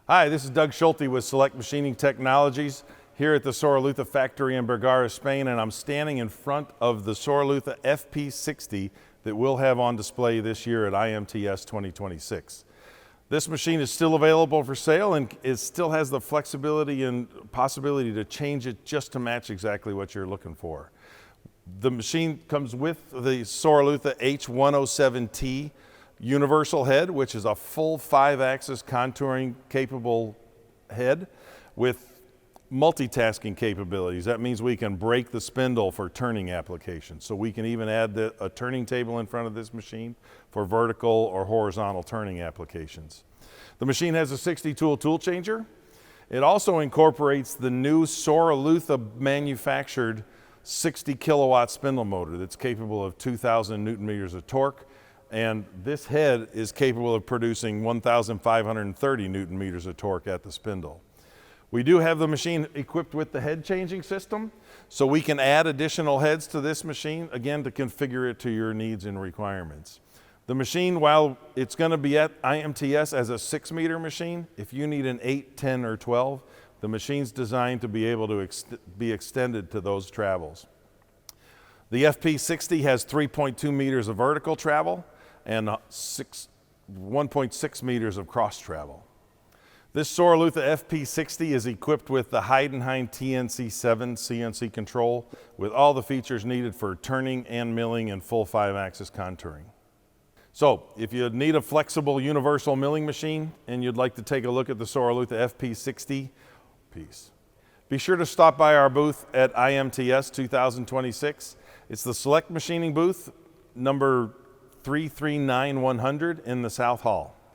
Hi, this is Doug Schulte with Select Machining Technologies here at the Soraluce factory in Bergara, Spain, and I'm standing in front of the Soraluce FP60 that we'll have on display this year at IMTS 2026. This machine is still available for sale, and it still has the flexibility and possibility to change it just to match exactly what you're looking for. The machine comes with the Soraluce H107T universal head, which is a full 5-axis contouring capable head with multitasking capabilities. That means we can break the spindle for turning applications. So we can even add a turning table in front of this machine for vertical or horizontal turning applications. The machine has a 60-tool tool changer. It also incorporates the new Soraluce manufactured 60 kilowatt spindle motor that's capable of 2,000 Newton meters of torque. And this head is capable of producing 1,530 Newton meters of torque at the spindle. We do have the machine equipped with the head changing system, so we can add additional heads to this machine, again, to configure it to your needs and requirements. The machine, while it's going to be at IMTS as a 6-meter machine, if you need an 8, 10, or 12, the machine's designed to be able to be extended to those travels. The FP60 has 3.2 meters of vertical travel and 1.6 meters of cross travel. This Soraluce FP60 is equipped with the Heidenhain TNC7 CNC control with all the features needed for turning and milling and full 5-axis contouring. So if you need a flexible universal milling machine and you'd like to take a look at the Soraluce FP60 piece, be sure to stop by our booth at IMTS 2026. It's the Select Machining booth, number 339-100 in the South Hall.